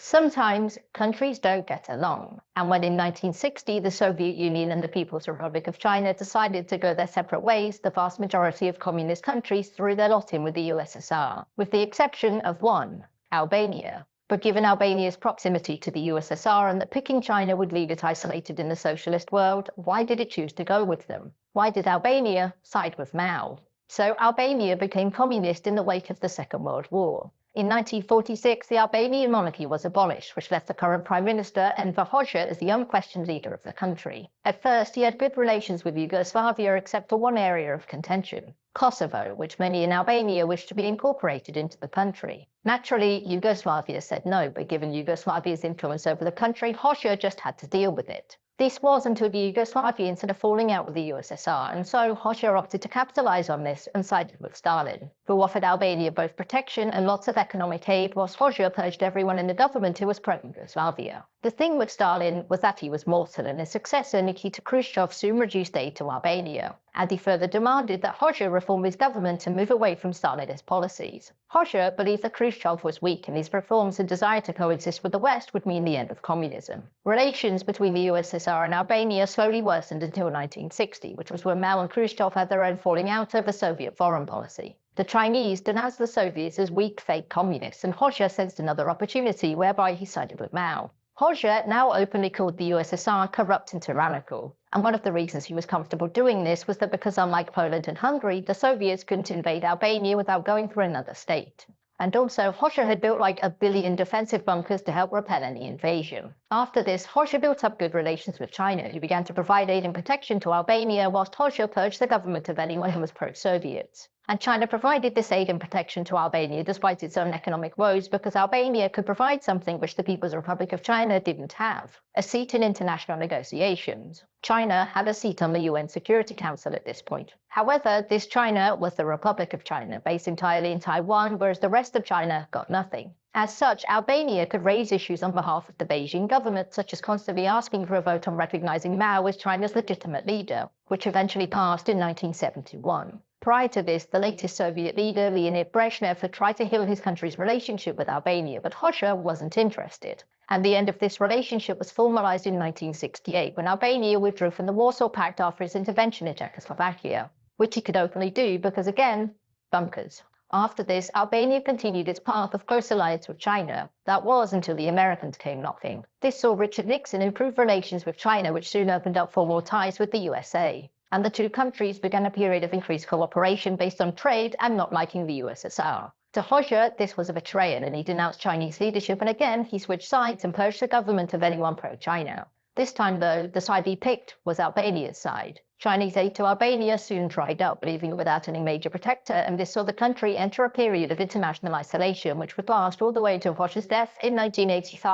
Sometimes countries don't get along, and when in 1960 the Soviet Union and the People's Republic of China decided to go their separate ways, the vast majority of communist countries threw their lot in with the USSR, with the exception of one, Albania. But given Albania's proximity to the USSR and that picking China would leave it isolated in the socialist world, why did it choose to go with them? Why did Albania side with Mao? So Albania became communist in the wake of the Second World War. In 1946, the Albanian monarchy was abolished, which left the current Prime Minister, Enver Hoxha, as the unquestioned leader of the country. At first, he had good relations with Yugoslavia, except for one area of contention, Kosovo, which many in Albania wished to be incorporated into the country. Naturally, Yugoslavia said no, but given Yugoslavia's influence over the country, Hoxha just had to deal with it. This was until the Yugoslavians had a falling out with the USSR, and so Hoxha opted to capitalize on this and sided with Stalin, who offered Albania both protection and lots of economic aid, whilst Hoxha purged everyone in the government who was pro-Yugoslavia. The thing with Stalin was that he was mortal, and his successor, Nikita Khrushchev, soon reduced aid to Albania, and he further demanded that Hoxha reform his government and move away from Stalinist policies. Hoxha believed that Khrushchev was weak, and these reforms and desire to coexist with the West would mean the end of communism. Relations between the USSR and Albania slowly worsened until 1960, which was when Mao and Khrushchev had their own falling out over Soviet foreign policy. The Chinese denounced the Soviets as weak, fake communists, and Hoxha sensed another opportunity whereby he sided with Mao. Hoxha now openly called the USSR corrupt and tyrannical, and one of the reasons he was comfortable doing this was that because unlike Poland and Hungary, the Soviets couldn't invade Albania without going through another state. And also, Hoxha had built like 1 billion defensive bunkers to help repel any invasion. After this, Hoxha built up good relations with China, who began to provide aid and protection to Albania, whilst Hoxha purged the government of anyone who was pro-Soviet. And China provided this aid and protection to Albania despite its own economic woes, because Albania could provide something which the People's Republic of China didn't have: a seat in international negotiations. China had a seat on the UN Security Council at this point. However, this China was the Republic of China, based entirely in Taiwan, whereas the rest of China got nothing. As such, Albania could raise issues on behalf of the Beijing government, such as constantly asking for a vote on recognizing Mao as China's legitimate leader, which eventually passed in 1971. Prior to this, the latest Soviet leader, Leonid Brezhnev, had tried to heal his country's relationship with Albania, but Hoxha wasn't interested. And the end of this relationship was formalized in 1968, when Albania withdrew from the Warsaw Pact after its intervention in Czechoslovakia, which he could openly do because, again, bunkers. After this, Albania continued its path of close alliance with China. That was until the Americans came knocking. This saw Richard Nixon improve relations with China, which soon opened up formal ties with the USA. And the two countries began a period of increased cooperation based on trade and not liking the USSR. To Hoxha, this was a betrayal, and he denounced Chinese leadership, and again, he switched sides and purged the government of anyone pro-China. This time, though, the side he picked was Albania's side. Chinese aid to Albania soon dried up, leaving it without any major protector, and this saw the country enter a period of international isolation, which would last all the way to Hoxha's death in 1985.